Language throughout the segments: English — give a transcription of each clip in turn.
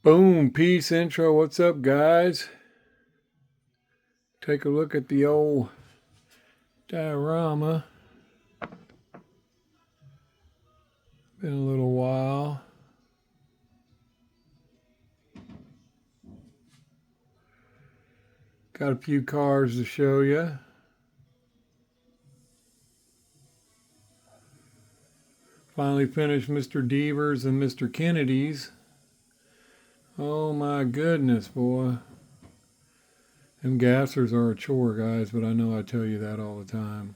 Boom, peace intro. What's up, guys? Take a look at the old diorama. Been a little while. Got a few cars to show you. Finally finished Mr. Deaver's and Mr. Kennedy's. Oh my goodness, boy. Them gassers are a chore, guys, but I know I tell you that all the time.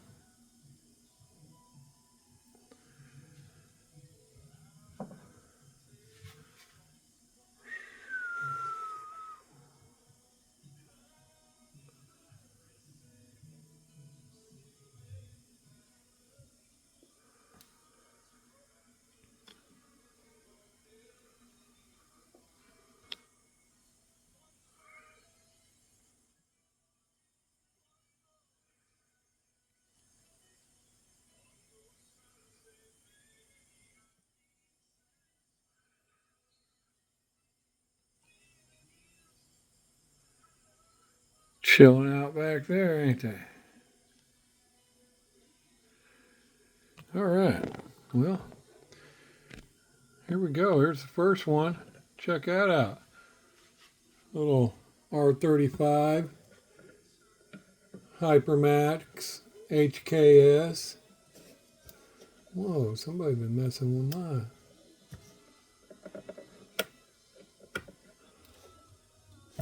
Chilling out back there, ain't they? All right. Well, here we go. Here's the first one. Check that out. Little R35 Hypermax HKS. Whoa, somebody's been messing with mine.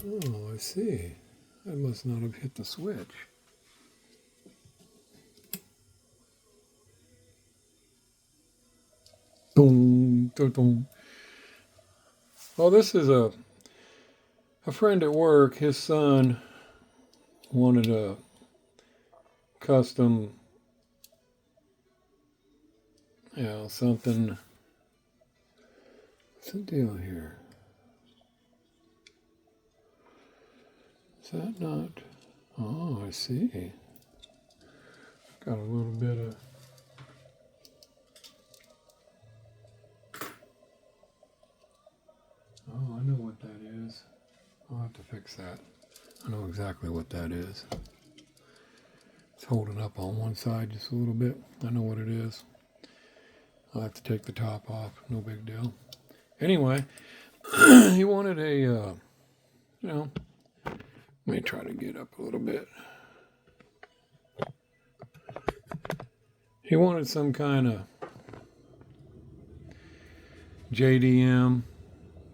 Oh, I see. I must not have hit the switch. Boom, boom, boom. Well, this is a friend at work. His son wanted a custom, something. What's the deal here? Is that not? Oh, I see. Got a little bit of. Oh, I know what that is. I'll have to fix that. I know exactly what that is. It's holding up on one side just a little bit. I know what it is. I'll have to take the top off. No big deal. Anyway, he wanted a, let me try to get up a little bit. He wanted some kind of JDM.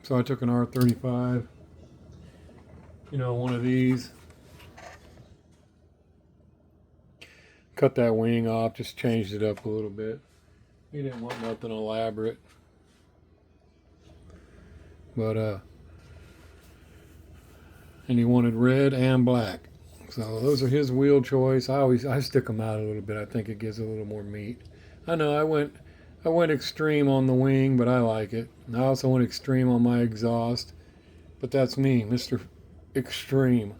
So I took an R35, one of these. Cut that wing off, just changed it up a little bit. He didn't want nothing elaborate. But, and he wanted red and black. So those are his wheel choice. I stick them out a little bit. I think it gives a little more meat. I know I went extreme on the wing, but I like it. I also went extreme on my exhaust. But that's me, Mr. Extreme.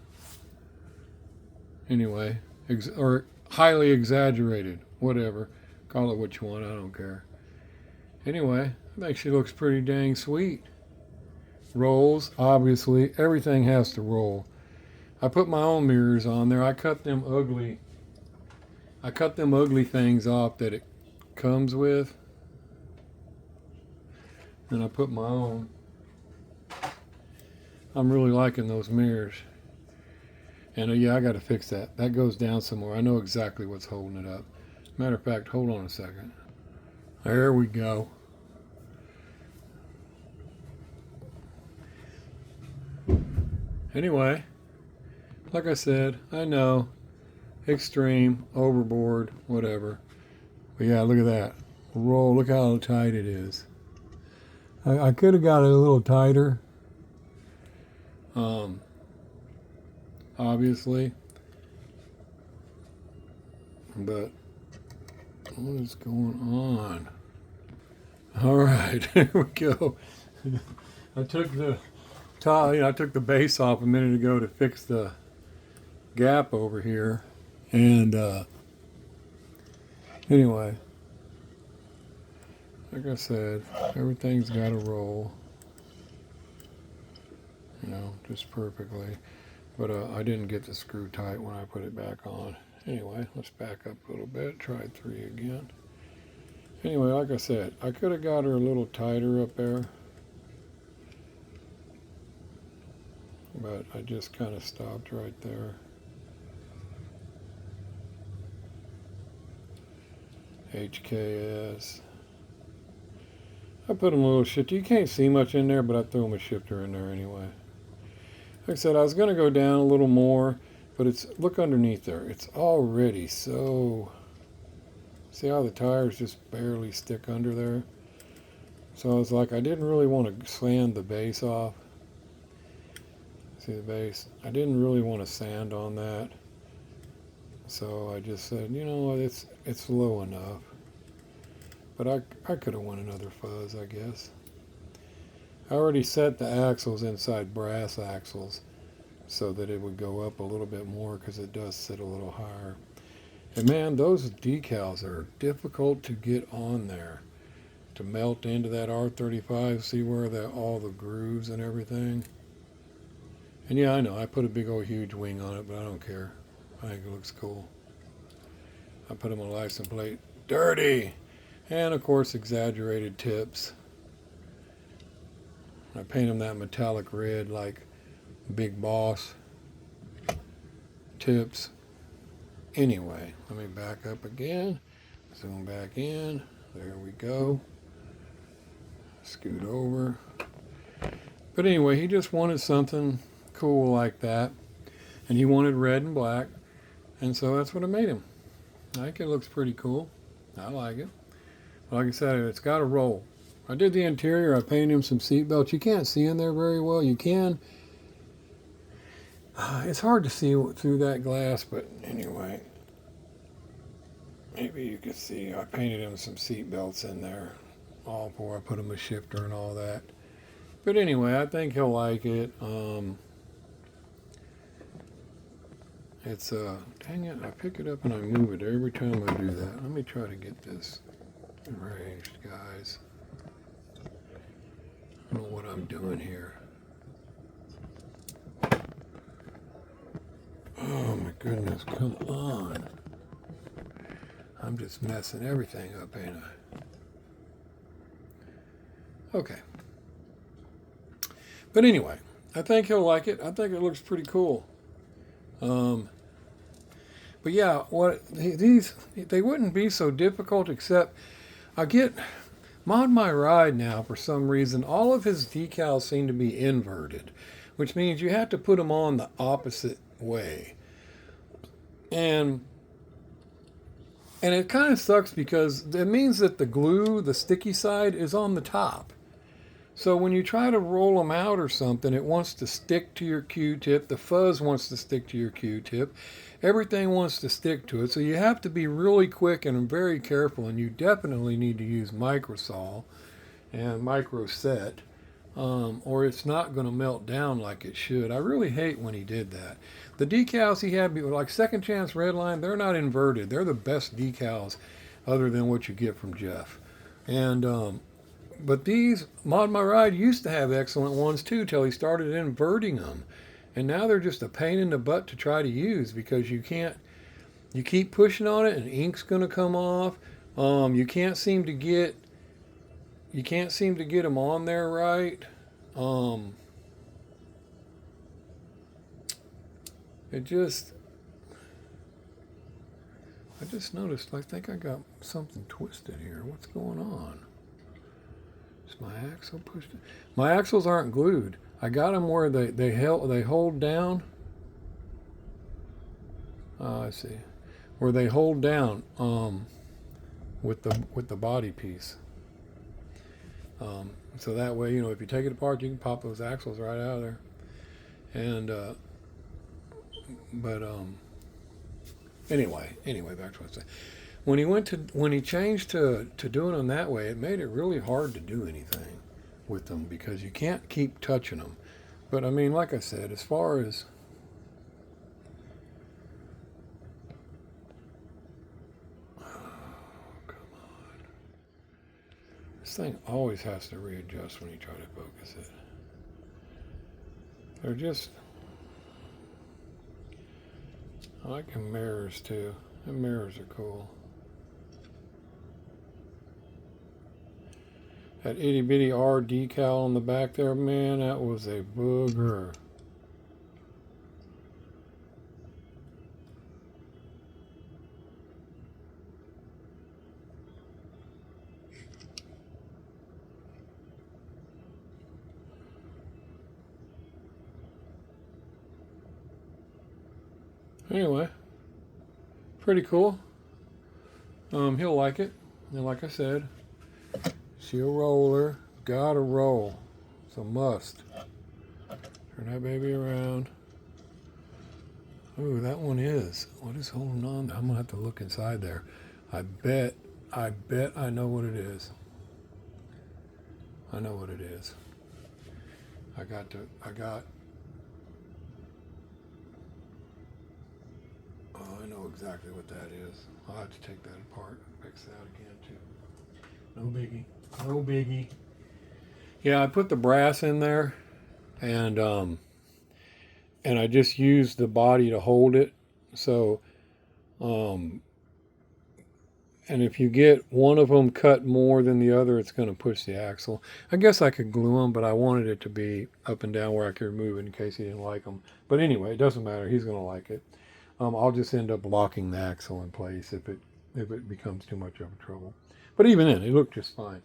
Anyway, or highly exaggerated, whatever. Call it what you want, I don't care. Anyway, I think she looks pretty dang sweet. Rolls, obviously. Everything has to roll. I put my own mirrors on there. I cut them ugly things off that it comes with. And I put my own. I'm really liking those mirrors. And yeah, I got to fix that. That goes down some more. I know exactly what's holding it up. Matter of fact, hold on a second. There we go. Anyway, like I said, I know, extreme, overboard, whatever. But yeah, look at that. Roll, look how tight it is. I could have got it a little tighter. Obviously. But what is going on? All right, here we go. I took the base off a minute ago to fix the gap over here, and anyway, like I said, everything's got to roll. you know, just perfectly. But I didn't get the screw tight when I put it back on. Anyway, let's back up a little bit. Try 3 again. Anyway, like I said, I could have got her a little tighter up there, but I just kind of stopped right there. HKS. I put them a little shifter. You can't see much in there, but I threw them a shifter in there anyway. Like I said, I was going to go down a little more, but it's, look underneath there. It's already so, see how the tires just barely stick under there? So I was like, I didn't really want to sand the base off. See the base? I didn't really want to sand on that. So I just said, you know what, it's low enough. But I could have won another fuzz, I guess. I already set the axles inside brass axles so that it would go up a little bit more because it does sit a little higher. And man, those decals are difficult to get on there, to melt into that R35. See where all the grooves and everything. And yeah, I know I put a big old huge wing on it, but I don't care. I think it looks cool. I put them on a license plate. Dirty! And of course, exaggerated tips. I paint them that metallic red like Big Boss tips. Anyway, let me back up again. Zoom back in. There we go. Scoot over. But anyway, he just wanted something cool like that. And he wanted red and black. And so that's what I made him. I think it looks pretty cool. I like it. Like I said, it's got a roll. I did the interior. I painted him some seat belts. You can't see in there very well. You can. It's hard to see through that glass, but anyway. Maybe you can see. I painted him some seat belts in there. All before I put him a shifter and all that. But anyway, I think he'll like it. It's dang it, I pick it up and I move it every time I do that. Let me try to get this arranged, guys. I don't know what I'm doing here. Oh my goodness, come on. I'm just messing everything up, ain't I? Okay. But anyway, I think he'll like it. I think it looks pretty cool. But yeah, they wouldn't be so difficult, except I get Mod My Ride now, for some reason, all of his decals seem to be inverted, which means you have to put them on the opposite way. And it kind of sucks because it means that the glue, the sticky side, is on the top. So when you try to roll them out or something, it wants to stick to your Q-tip. The fuzz wants to stick to your Q-tip. Everything wants to stick to it. So you have to be really quick and very careful. And you definitely need to use microsol and microset, or it's not going to melt down like it should. I really hate when he did that. The decals he had, like Second Chance Redline, they're not inverted. They're the best decals other than what you get from Jeff. And but these, Mod My Ride used to have excellent ones too till he started inverting them. And now they're just a pain in the butt to try to use because you keep pushing on it and ink's going to come off. You can't seem to get them on there right. I just noticed, I think I got something twisted here. What's going on? Is my axle pushed? My axles aren't glued. I got them where they hold down. I see. Where they hold down with the body piece. So that way, if you take it apart, you can pop those axles right out of there. And anyway, back to what I said. When he changed to doing them that way, it made it really hard to do anything with them because you can't keep touching them. But I mean, like I said, as far as come on, this thing always has to readjust when you try to focus it. They're just, I like the mirrors too. The mirrors are cool. That itty bitty R decal on the back there, man, that was a booger. Anyway, pretty cool. He'll like it. And like I said, see a roller, gotta roll. It's a must. Turn that baby around. Ooh, that one is. What is holding on? I'm gonna have to look inside there. I bet I know what it is. I know what it is. I got, oh, I know exactly what that is. I'll have to take that apart and fix that again too. No biggie. No biggie. Yeah, I put the brass in there and I just used the body to hold it. So, and if you get one of them cut more than the other, it's going to push the axle. I guess I could glue them, but I wanted it to be up and down where I could remove it in case he didn't like them. But anyway, it doesn't matter. He's going to like it. I'll just end up locking the axle in place if it becomes too much of a trouble. But even then, it looked just fine.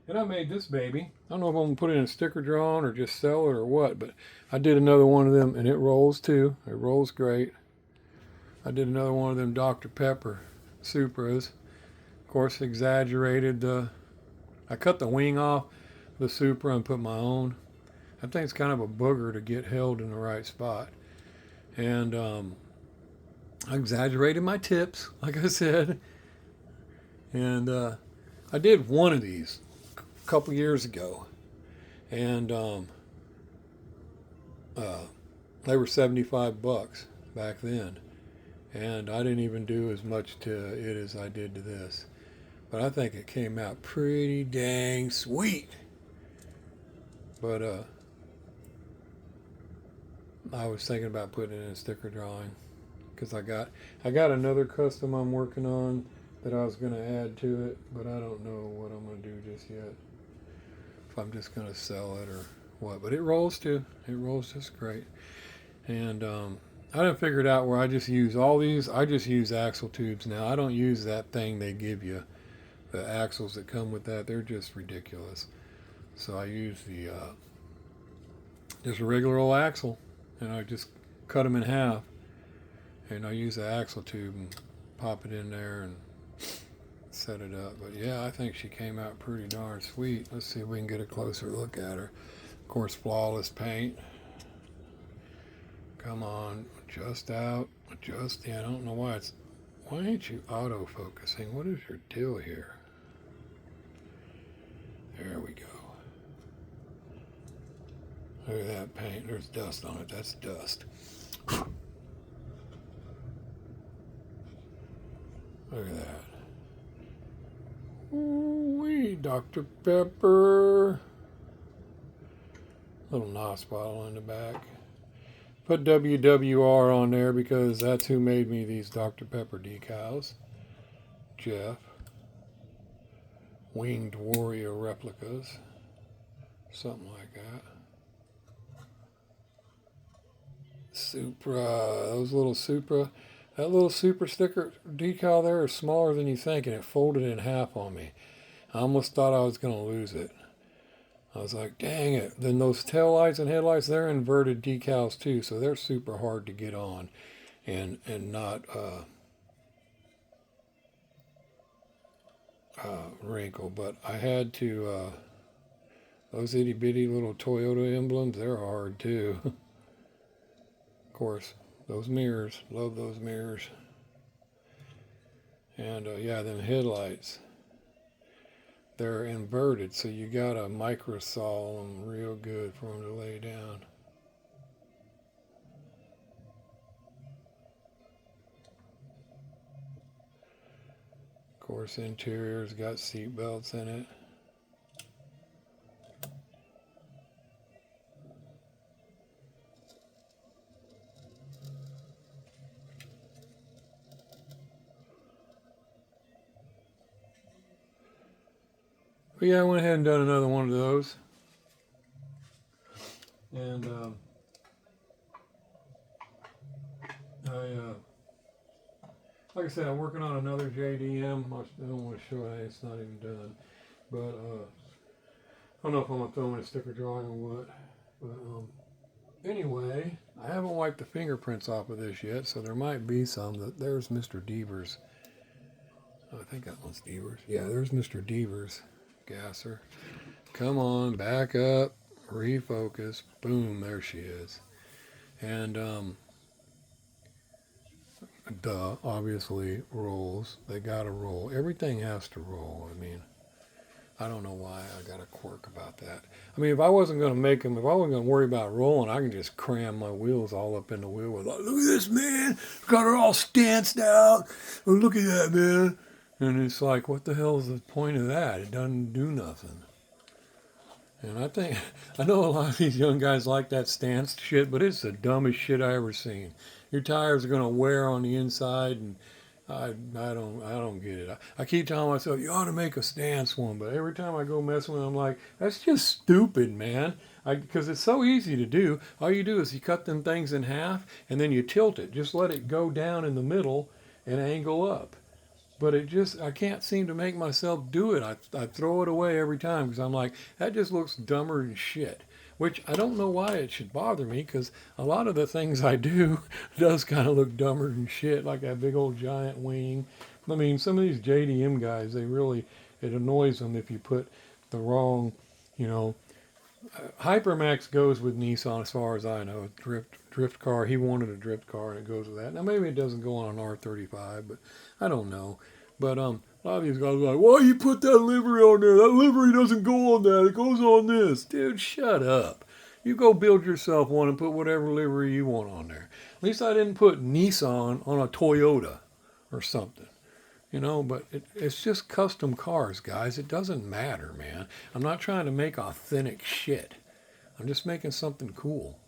And I made this baby. I don't know if I'm going to put it in a sticker drawn or just sell it or what, but I did another one of them, and it rolls too. It rolls great. I did another one of them Dr. Pepper Supras. Of course, exaggerated I cut the wing off the Supra and put my own. I think it's kind of a booger to get held in the right spot. And I exaggerated my tips, like I said. And I did one of these a couple years ago. And they were 75 bucks back then. And I didn't even do as much to it as I did to this. But I think it came out pretty dang sweet. But I was thinking about putting it in a sticker drawing because I got another custom I'm working on that I was going to add to it, but I don't know what I'm going to do just yet. If I'm just going to sell it or what. But it rolls too. It rolls just great. And I didn't figure it out where I just use all these. I just use axle tubes now. I don't use that thing they give you. The axles that come with that, they're just ridiculous. So I use the just a regular old axle, and I just cut them in half, and I use the axle tube and pop it in there and set it up. But yeah, I think she came out pretty darn sweet. Let's see if we can get a closer look at her. Of course, flawless paint. Come on, just out, just in. I don't know why it's. Why ain't you auto-focusing? What is your deal here? There we go. Look at that paint. There's dust on it. That's dust. Look at that. Ooh-wee, Dr. Pepper. Little NOS bottle in the back. Put WWR on there because that's who made me these Dr. Pepper decals. Jeff. Winged Warrior replicas. Something like that. Supra. Those little Supra. That little Supra sticker decal there is smaller than you think, and it folded in half on me. I almost thought I was going to lose it. I was like, dang it. Then those tail lights and headlights, they're inverted decals too, so they're super hard to get on and not wrinkle. But I had to, those itty bitty little Toyota emblems, they're hard too. Of course, those mirrors, love those mirrors. And yeah, them headlights. They're inverted, so you gotta micro saw them real good for them to lay down. Of course, interior's got seat belts in it. But yeah, I went ahead and done another one of those. And like I said, I'm working on another JDM. I don't want to show it. It's not even done. But I don't know if I'm going to throw in a sticker drawing or what. But anyway, I haven't wiped the fingerprints off of this yet, so there might be some. There's Mr. Devers. I think that one's Devers. Yeah, there's Mr. Devers gasser. Come on, back up, refocus. Boom, there she is. And obviously rolls. They gotta roll. Everything has to roll. I mean, I don't know why I got a quirk about that. I mean, if I wasn't gonna make them, if I wasn't gonna worry about rolling, I can just cram my wheels all up in the wheel with, like, look at this, man, got her all stanced out. Oh, look at that, man. And it's like, what the hell is the point of that? It doesn't do nothing. And I know a lot of these young guys like that stance shit, but it's the dumbest shit I ever seen. Your tires are gonna wear on the inside, and I don't get it. I keep telling myself you ought to make a stance one, but every time I go messing with it, I'm like, that's just stupid, man. Because it's so easy to do. All you do is you cut them things in half, and then you tilt it. Just let it go down in the middle and angle up. But I can't seem to make myself do it. I throw it away every time because I'm like, that just looks dumber than shit. Which I don't know why it should bother me, because a lot of the things I do does kind of look dumber than shit, like that big old giant wing. I mean, some of these JDM guys, it annoys them if you put the wrong, you know, Hypermax goes with Nissan as far as I know. Drift car. He wanted a drift car, and it goes with that. Now maybe it doesn't go on an R35, but I don't know. But a lot of these guys are like, why you put that livery on there? That livery doesn't go on that. It goes on this. Dude, shut up. You go build yourself one and put whatever livery you want on there. At least I didn't put Nissan on a Toyota or something. You know, but it's just custom cars, guys. It doesn't matter, man. I'm not trying to make authentic shit. I'm just making something cool.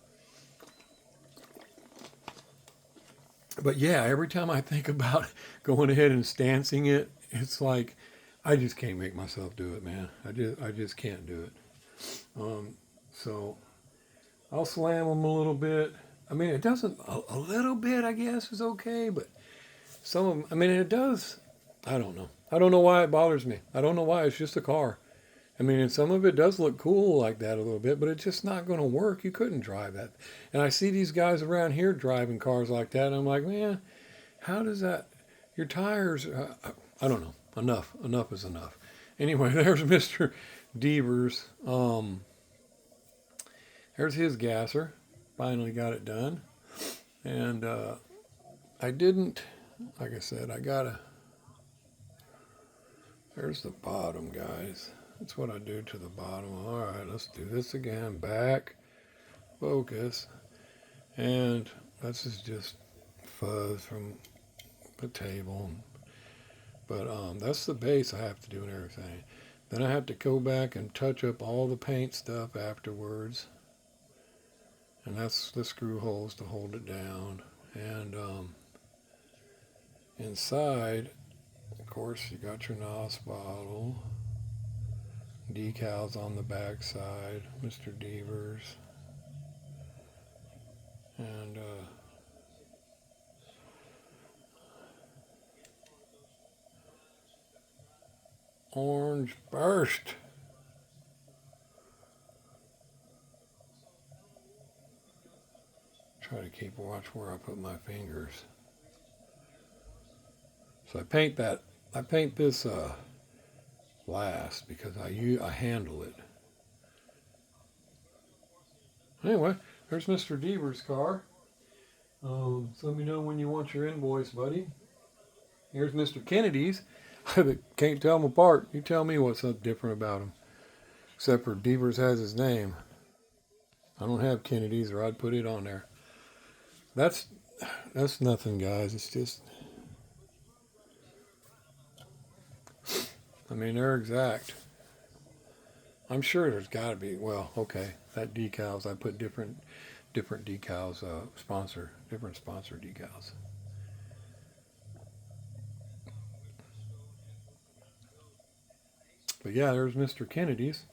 But yeah, every time I think about going ahead and stancing it, it's like I just can't make myself do it, man. I just can't do it. So I'll slam them a little bit. I mean, it doesn't a little bit, I guess, is okay, but some of them, I mean, it does. I don't know. I don't know why it bothers me. I don't know why. It's just a car. I mean, and some of it does look cool like that a little bit, but it's just not going to work. You couldn't drive that. And I see these guys around here driving cars like that, and I'm like, man, how does that? Your tires, I don't know. Enough is enough. Anyway, there's Mr. Devers. There's his gasser. Finally got it done. And I didn't, like I said, there's the bottom, guys. That's what I do to the bottom. All right, let's do this again. Back, focus. And this is just fuzz from the table. But that's the base I have to do and everything. Then I have to go back and touch up all the paint stuff afterwards. And that's the screw holes to hold it down. And inside, of course, you got your NOS bottle. Decals on the back side, Mr. Devers. And orange burst. Try to keep watch where I put my fingers. So I paint this last because I handle it. Anyway, there's Mr. Devers' car. So let me know when you want your invoice, buddy. Here's Mr. Kennedy's. I can't tell them apart. You tell me what's so different about them. Except for Devers has his name. I don't have Kennedy's, or I'd put it on there. That's nothing, guys. It's just, I mean, they're exact. I'm sure there's got to be. Well, okay, that decals. I put different decals. Different sponsor decals. But yeah, there's Mr. Kennedy's.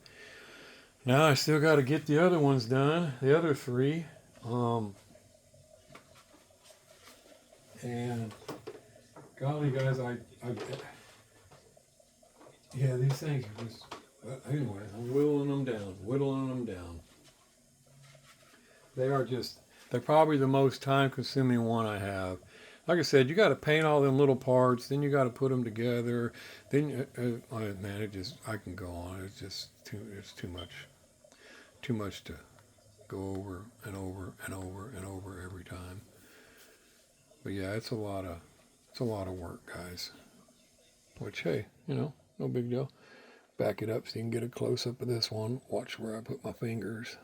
Now I still got to get the other ones done, the other three. And golly, guys, yeah, these things are just, anyway, I'm whittling them down. They're probably the most time consuming one I have. Like I said, you got to paint all them little parts, then you got to put them together. Then, man, I can go on. It's too much to go over and over and over and over every time. But yeah, it's a lot of work, guys. Which, hey, no big deal. Back it up so you can get a close up of this one. Watch where I put my fingers.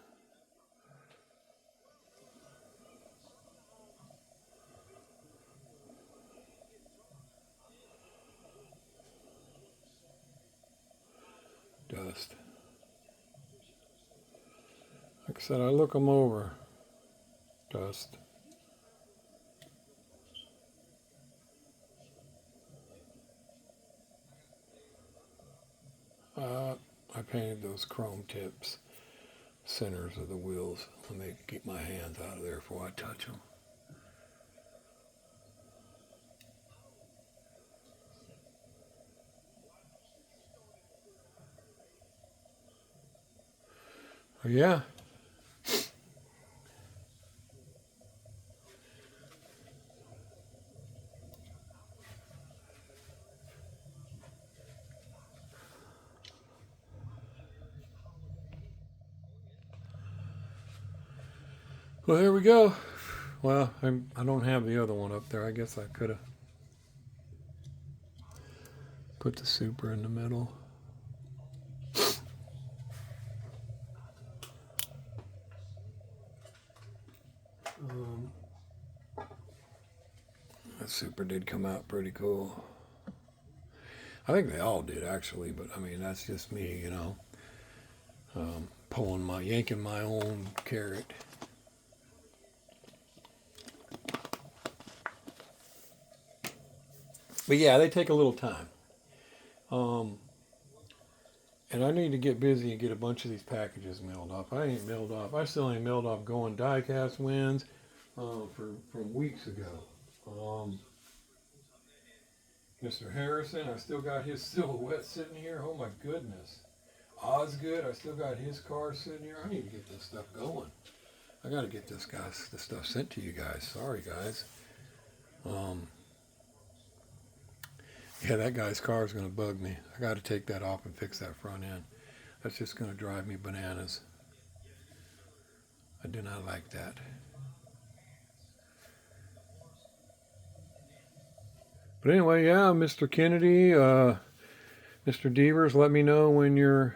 Dust. Like I said, I look them over. Dust. I painted those chrome tips, centers of the wheels, when they keep my hands out of there before I touch them. Oh, yeah. Well, here we go. Well, I don't have the other one up there. I guess I could have put the Supra in the middle. That Supra did come out pretty cool. I think they all did, actually, but I mean, that's just me, yanking my own carrot. But yeah, they take a little time. And I need to get busy and get a bunch of these packages mailed off. I ain't mailed off. I still ain't mailed off going die-cast wins from weeks ago. Mr. Harrison, I still got his silhouette sitting here. Oh my goodness. Osgood, I still got his car sitting here. I need to get this stuff going. I got to get this stuff sent to you guys. Sorry, guys. Yeah, that guy's car is going to bug me. I got to take that off and fix that front end. That's just going to drive me bananas. I do not like that. But anyway, yeah, Mr. Kennedy, Mr. Devers, let me know when you're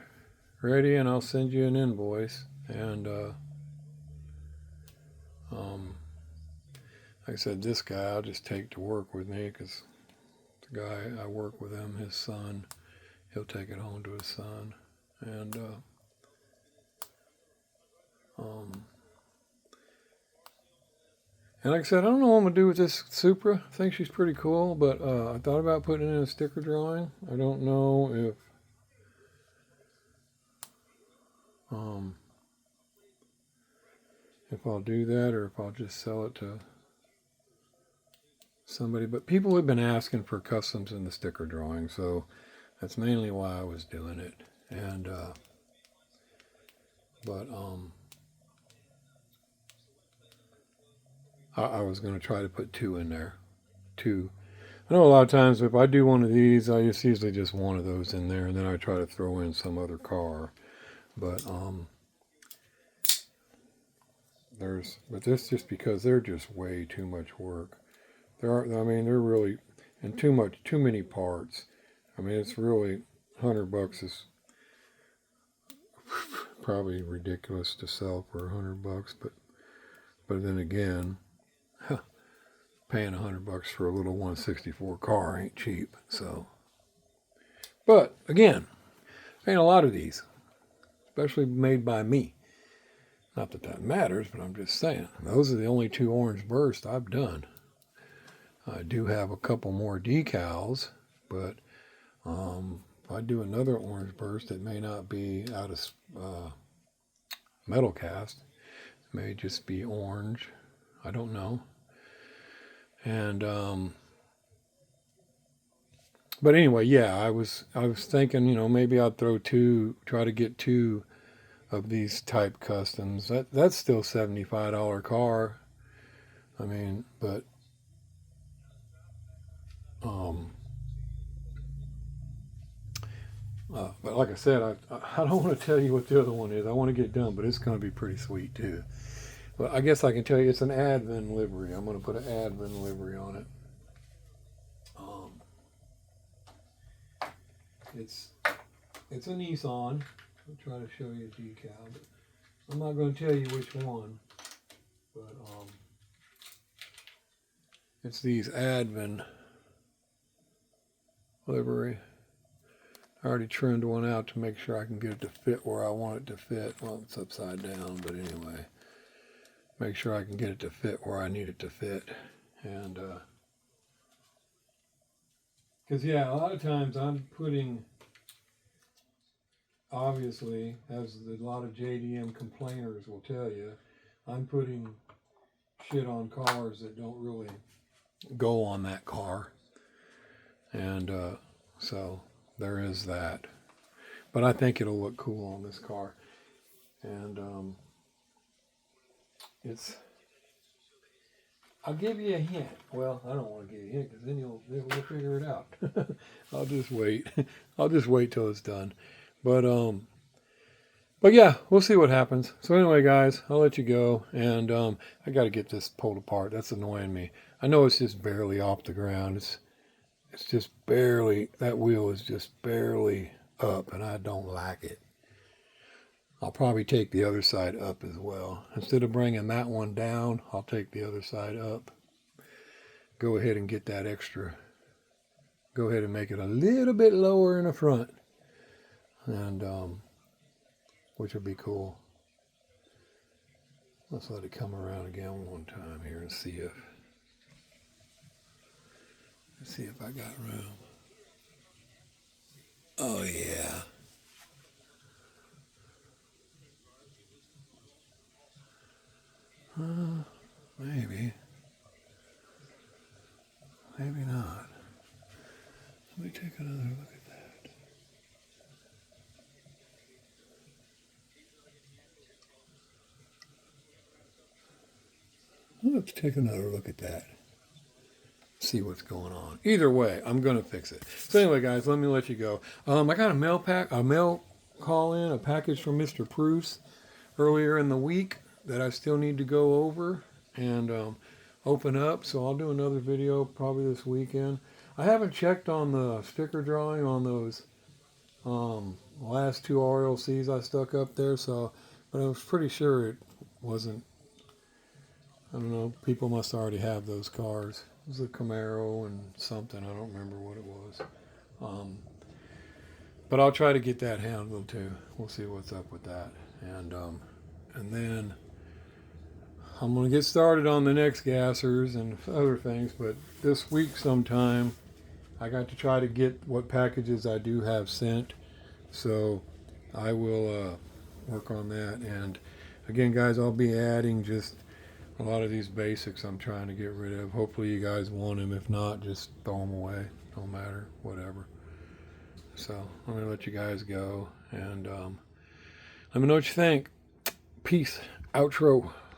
ready and I'll send you an invoice. And like I said, this guy I'll just take to work with me because the guy I work with him, his son, he'll take it home to his son. And like I said, I don't know what I'm going to do with this Supra. I think she's pretty cool, but I thought about putting it in a sticker drawing. I don't know if I'll do that or if I'll just sell it to somebody. But people have been asking for customs in the sticker drawing, so that's mainly why I was doing it. And I was going to try to put 2 in there. 2. I know a lot of times if I do one of these, I just usually just one of those in there, and then I try to throw in some other car. But this just because they're just way too much work. They're really, and too many parts. I mean, it's really $100 is probably ridiculous to sell for $100, but then again, paying $100 for a little 164 car ain't cheap. So, but again, ain't a lot of these, especially made by me. Not that that matters, but I'm just saying those are the only 2 orange bursts I've done. I do have a couple more decals, but if I do another orange burst, it may not be out of metal cast. It may just be orange. I don't know. And but anyway, yeah, I was thinking, you know, maybe I'd try to get two of these type customs. That's still $75 car. I mean, but but like I said, I don't want to tell you what the other one is. I want to get done, but it's going to be pretty sweet too. Well, I guess I can tell you it's an Advent livery. I'm going to put an Advent livery on it. It's a Nissan. I'll try to show you a decal, but I'm not going to tell you which one. But it's these Advent livery. I already trimmed one out to make sure I can get it to fit where I want it to fit. Well, it's upside down, but anyway, make sure I can get it to fit where I need it to fit. And because yeah, a lot of times I'm putting, obviously, as a lot of JDM complainers will tell you, I'm putting shit on cars that don't really go on that car. And so there is that. But I think it'll look cool on this car. And I'll give you a hint. Well, I don't want to give you a hint because then we'll figure it out. I'll just wait. I'll just wait till it's done. But yeah, we'll see what happens. So anyway, guys, I'll let you go. And I got to get this pulled apart. That's annoying me. I know it's just barely off the ground. It's just barely, that wheel is just barely up, and I don't like it. I'll probably take the other side up as well. Instead of bringing that one down, I'll take the other side up. Go ahead and get that extra. Go ahead and make it a little bit lower in the front. And which would be cool. Let's let it come around again one time here and see if I got room. Oh yeah. Maybe. Maybe not. Let me take another look at that. Let's take another look at that. See what's going on. Either way, I'm going to fix it. So anyway, guys, let me let you go. I got a mail call in, a package from Mr. Bruce earlier in the week that I still need to go over and open up. So I'll do another video probably this weekend. I haven't checked on the sticker drawing on those last two RLCs I stuck up there. But I was pretty sure it wasn't. I don't know. People must already have those cars. It was a Camaro and something. I don't remember what it was. But I'll try to get that handled too. We'll see what's up with that. And then I'm going to get started on the next gassers and other things. But this week sometime, I got to try to get what packages I do have sent. So I will work on that. And again, guys, I'll be adding just a lot of these basics I'm trying to get rid of. Hopefully you guys want them. If not, just throw them away. Don't matter. Whatever. So I'm going to let you guys go. And let me know what you think. Peace. Outro.